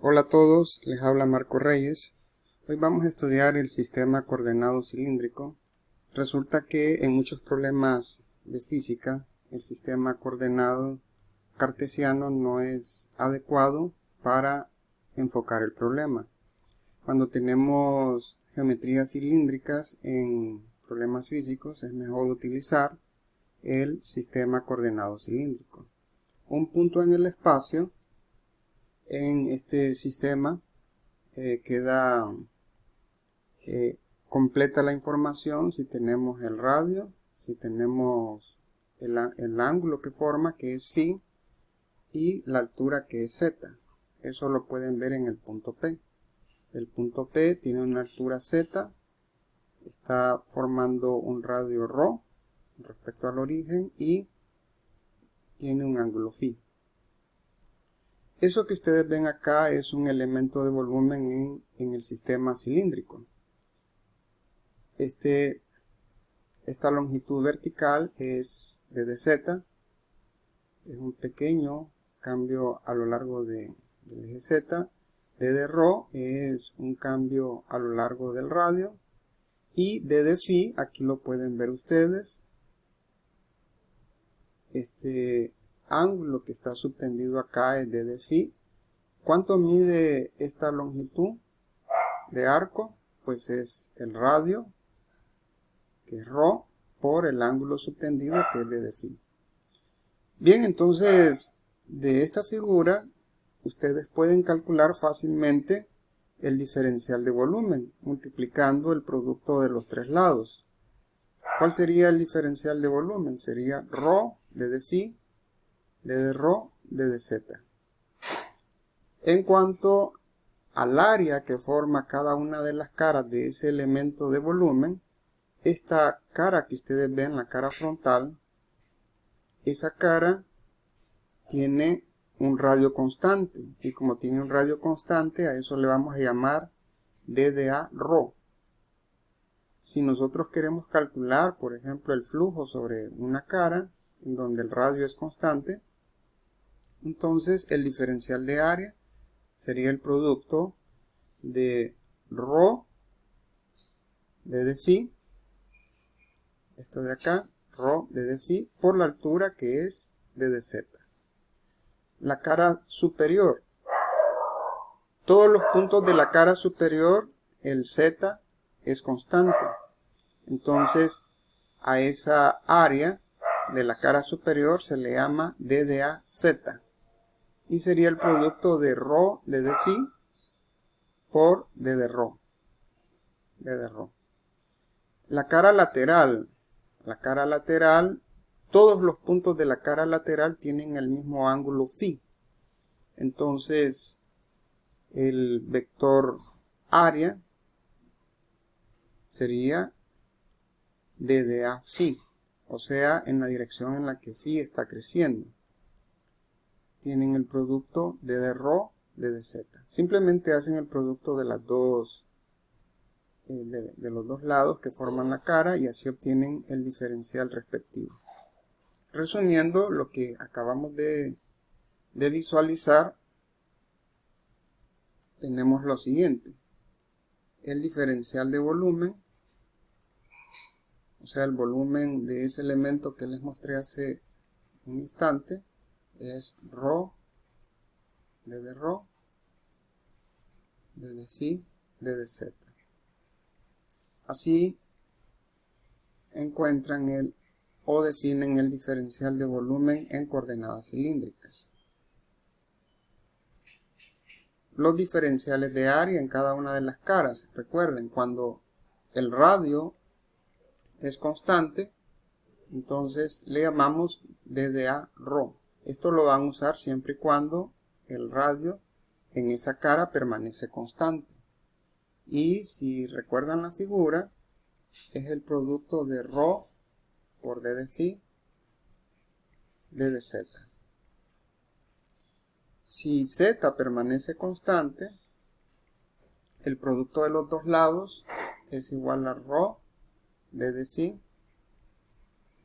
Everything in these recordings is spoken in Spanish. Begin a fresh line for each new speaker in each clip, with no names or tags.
Hola a todos, les habla Marco Reyes. Hoy vamos a estudiar el sistema coordenado cilíndrico. Resulta que en muchos problemas de física el sistema coordenado cartesiano no es adecuado para enfocar el problema. Cuando tenemos geometrías cilíndricas en problemas físicos es mejor utilizar el sistema coordenado cilíndrico. Un punto en el espacio en este sistema queda completa la información si tenemos el radio, si tenemos el ángulo que forma, que es phi, y la altura, que es z. Eso lo pueden ver en el punto P. El punto P tiene una altura z, está formando un radio ρ respecto al origen y tiene un ángulo phi. Eso que ustedes ven acá es un elemento de volumen en el sistema cilíndrico. Esta longitud vertical es de dz, es un pequeño cambio a lo largo del eje z. De ρ es un cambio a lo largo del radio. Y de phi, aquí lo pueden ver ustedes, este ángulo que está subtendido acá es de phi. ¿Cuánto mide esta longitud de arco? Pues es el radio, que es ρ, por el ángulo subtendido, que es de phi. Bien, entonces, de esta figura, ustedes pueden calcular fácilmente el diferencial de volumen, multiplicando el producto de los tres lados. ¿Cuál sería el diferencial de volumen? Sería ρ de phi, de ρ de z. En cuanto al área que forma cada una de las caras de ese elemento de volumen, esta cara que ustedes ven, la cara frontal, esa cara tiene un radio constante, y como tiene un radio constante, a eso le vamos a llamar dA ρ. Si nosotros queremos calcular, por ejemplo, el flujo sobre una cara, en donde el radio es constante, entonces el diferencial de área sería el producto de ρ de phi, esto de acá, ρ de phi, por la altura, que es de dz. La cara superior, todos los puntos de la cara superior, el z es constante. Entonces, a esa área de la cara superior se le llama dAz. Y sería el producto de ρ de phi por dρ. La cara lateral, todos los puntos de la cara lateral tienen el mismo ángulo phi. Entonces, el vector área sería dA phi, o sea, en la dirección en la que phi está creciendo. Tienen el producto de dρ de dz. Simplemente hacen el producto de las dos de los dos lados que forman la cara y así obtienen el diferencial respectivo. Resumiendo lo que acabamos de visualizar, tenemos lo siguiente: el diferencial de volumen, o sea, el volumen de ese elemento que les mostré hace un instante, es ρ de dρ de phi de dz. Así encuentran o definen el diferencial de volumen en coordenadas cilíndricas. Los diferenciales de área en cada una de las caras. Recuerden, cuando el radio es constante, entonces le llamamos dA ρ. Esto lo van a usar siempre y cuando el radio en esa cara permanece constante. Y si recuerdan la figura, es el producto de ρ por d de phi de dz. Si z permanece constante, el producto de los dos lados es igual a ρ de phi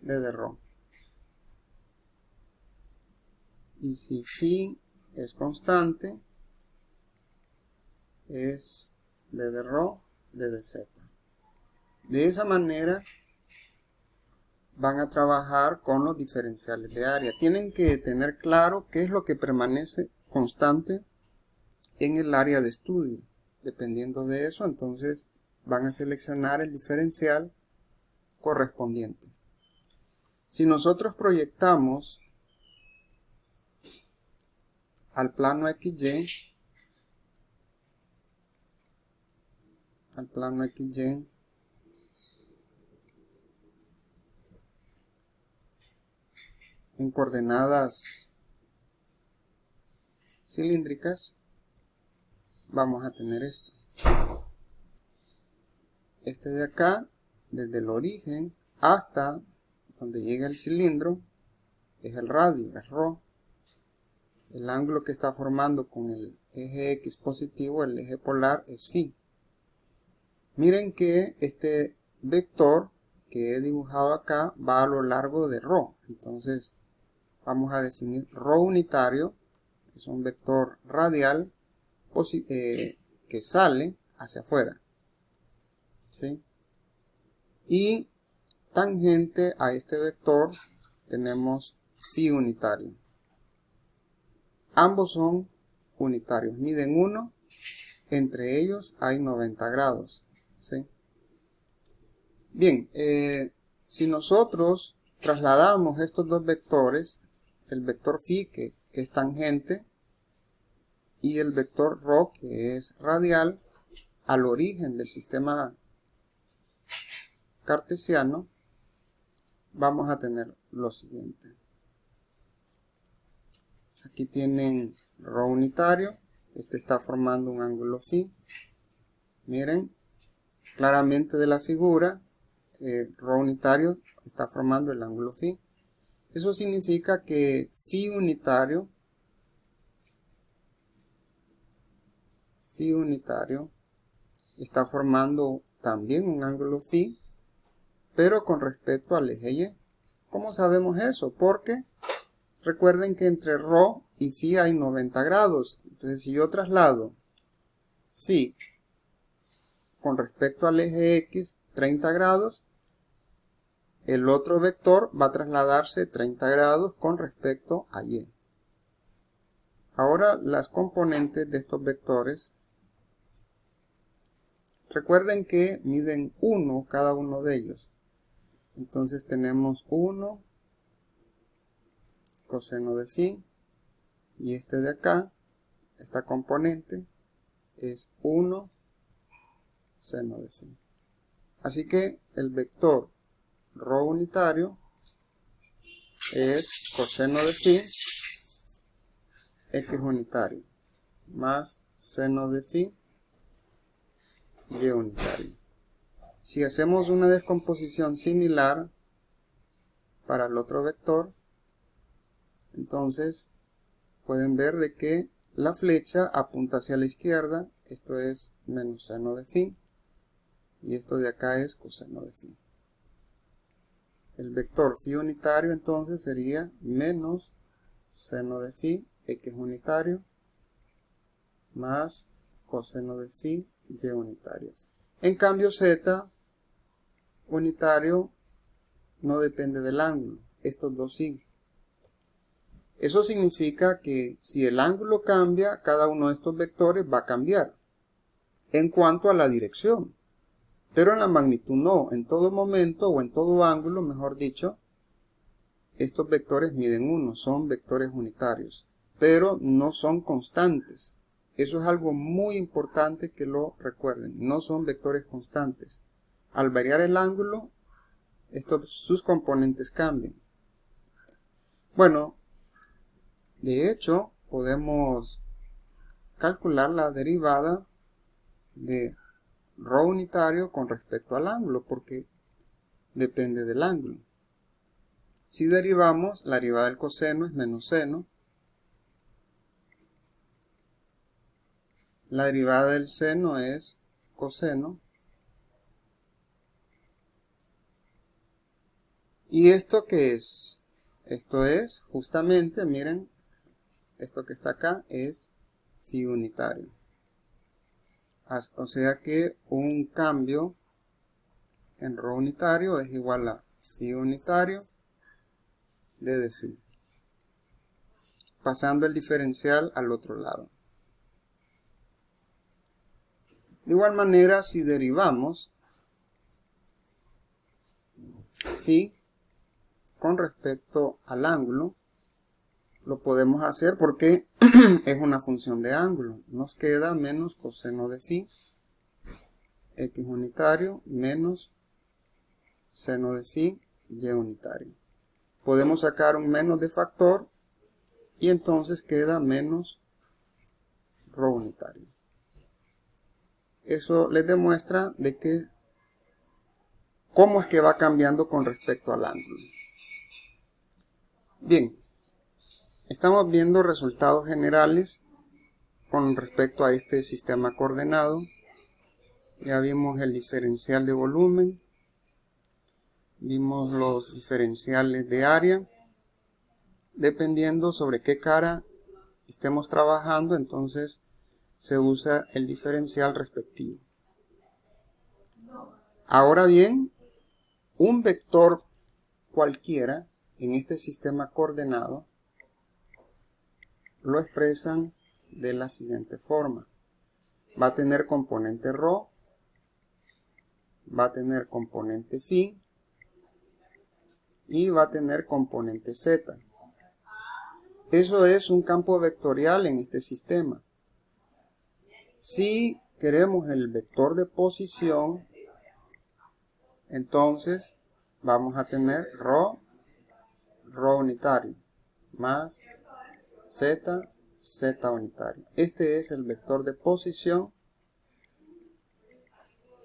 de dρ. Y si phi es constante, es d de ρ, d de z. De esa manera van a trabajar con los diferenciales de área. Tienen que tener claro qué es lo que permanece constante en el área de estudio. Dependiendo de eso, entonces van a seleccionar el diferencial correspondiente. Si nosotros proyectamos al plano XY, en coordenadas cilíndricas, vamos a tener esto. Este de acá, desde el origen hasta donde llega el cilindro, es el radio, es ρ. El ángulo que está formando con el eje X positivo, el eje polar, es φ. Miren que este vector que he dibujado acá va a lo largo de ρ. Entonces vamos a definir ρ unitario, es un vector radial que sale hacia afuera, ¿sí? Y tangente a este vector tenemos φ unitario. Ambos son unitarios, miden 1, entre ellos hay 90 grados, ¿sí? Bien, si nosotros trasladamos estos dos vectores, el vector φ que es tangente y el vector ρ que es radial, al origen del sistema cartesiano, vamos a tener lo siguiente. Aquí tienen ρ unitario, este está formando un ángulo φ. Miren, claramente de la figura, ρ unitario está formando el ángulo φ. Eso significa que φ unitario está formando también un ángulo φ, pero con respecto al eje Y. ¿Cómo sabemos eso? Porque recuerden que entre ρ y φ hay 90 grados. Entonces si yo traslado φ con respecto al eje X 30 grados, el otro vector va a trasladarse 30 grados con respecto a Y. Ahora las componentes de estos vectores, recuerden que miden 1 cada uno de ellos. Entonces tenemos 1 coseno de φ, y este de acá, esta componente, es 1 seno de φ. Así que el vector ρ unitario es coseno de φ, X unitario, más seno de φ, Y unitario. Si hacemos una descomposición similar para el otro vector, entonces pueden ver de que la flecha apunta hacia la izquierda, esto es menos seno de φ, y esto de acá es coseno de φ. El vector φ unitario entonces sería menos seno de φ, X unitario, más coseno de φ, Y unitario. En cambio z unitario no depende del ángulo, estos dos sí. Eso significa que si el ángulo cambia, cada uno de estos vectores va a cambiar en cuanto a la dirección. Pero en la magnitud no, en todo momento o en todo ángulo, mejor dicho, estos vectores miden 1, son vectores unitarios, pero no son constantes. Eso es algo muy importante que lo recuerden, no son vectores constantes. Al variar el ángulo, sus componentes cambian. Bueno, de hecho, podemos calcular la derivada de ρ unitario con respecto al ángulo, porque depende del ángulo. Si derivamos, la derivada del coseno es menos seno, la derivada del seno es coseno, ¿y esto qué es? Esto es justamente, miren, esto que está acá es φ unitario. O sea que un cambio en ρ unitario es igual a phi unitario de phi, pasando el diferencial al otro lado. De igual manera, si derivamos phi con respecto al ángulo, lo podemos hacer porque es una función de ángulo. Nos queda menos coseno de phi, x unitario, menos seno de phi, y unitario. Podemos sacar un menos de factor y entonces queda menos ρ unitario. Eso les demuestra de que cómo es que va cambiando con respecto al ángulo. Bien, estamos viendo resultados generales con respecto a este sistema coordenado. Ya vimos el diferencial de volumen, vimos los diferenciales de área. Dependiendo sobre qué cara estemos trabajando, entonces se usa el diferencial respectivo. Ahora bien, un vector cualquiera en este sistema coordenado lo expresan de la siguiente forma. Va a tener componente ρ, va a tener componente phi y va a tener componente z. Eso es un campo vectorial en este sistema. Si queremos el vector de posición, entonces vamos a tener ρ unitario, más z unitario. Este es el vector de posición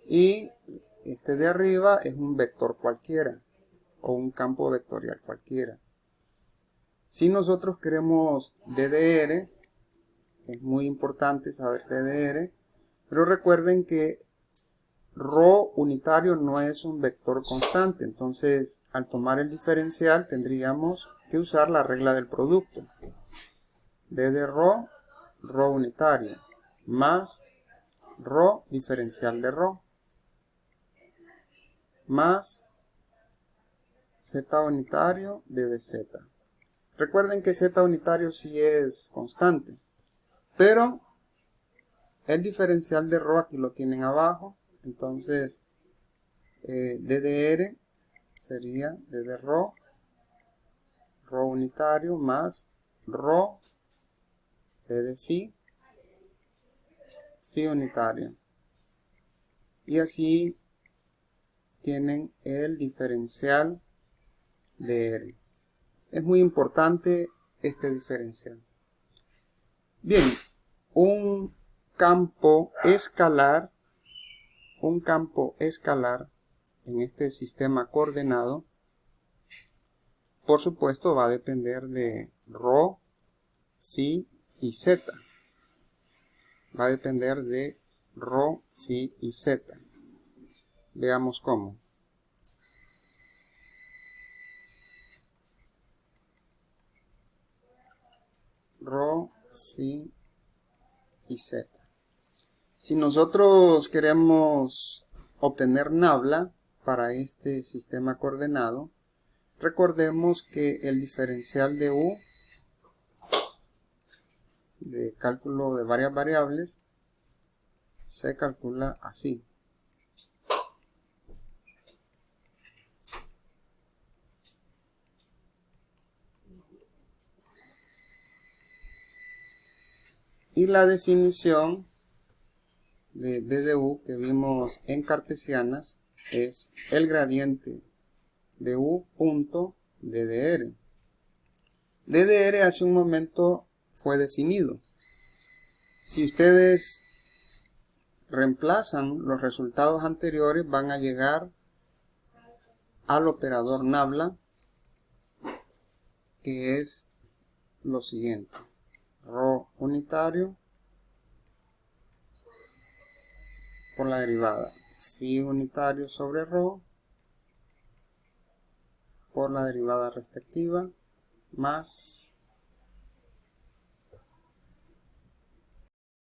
y este de arriba es un vector cualquiera o un campo vectorial cualquiera. Si nosotros queremos DDR, es muy importante saber DDR, pero recuerden que ρ unitario no es un vector constante, entonces al tomar el diferencial tendríamos que usar la regla del producto. D de ρ unitario, más ρ diferencial de ρ, más z unitario de dz. Recuerden que z unitario sí es constante, pero el diferencial de ρ aquí lo tienen abajo, entonces DDR sería D de ρ unitario más ρ de phi unitario. Y así tienen el diferencial de R. Es muy importante este diferencial. Bien, un campo escalar en este sistema coordenado, por supuesto va a depender de ρ, phi y z. Va a depender de ρ, phi y z. Veamos cómo. Ρ, phi y z. Si nosotros queremos obtener nabla para este sistema coordenado, recordemos que el diferencial de u, de cálculo de varias variables, se calcula así. Y la definición de d de u que vimos en cartesianas es el gradiente de u punto ddr. ddr hace un momento fue definido. Si ustedes reemplazan los resultados anteriores, van a llegar al operador nabla, que es lo siguiente: ρ unitario por la derivada phi unitario sobre ρ por la derivada respectiva más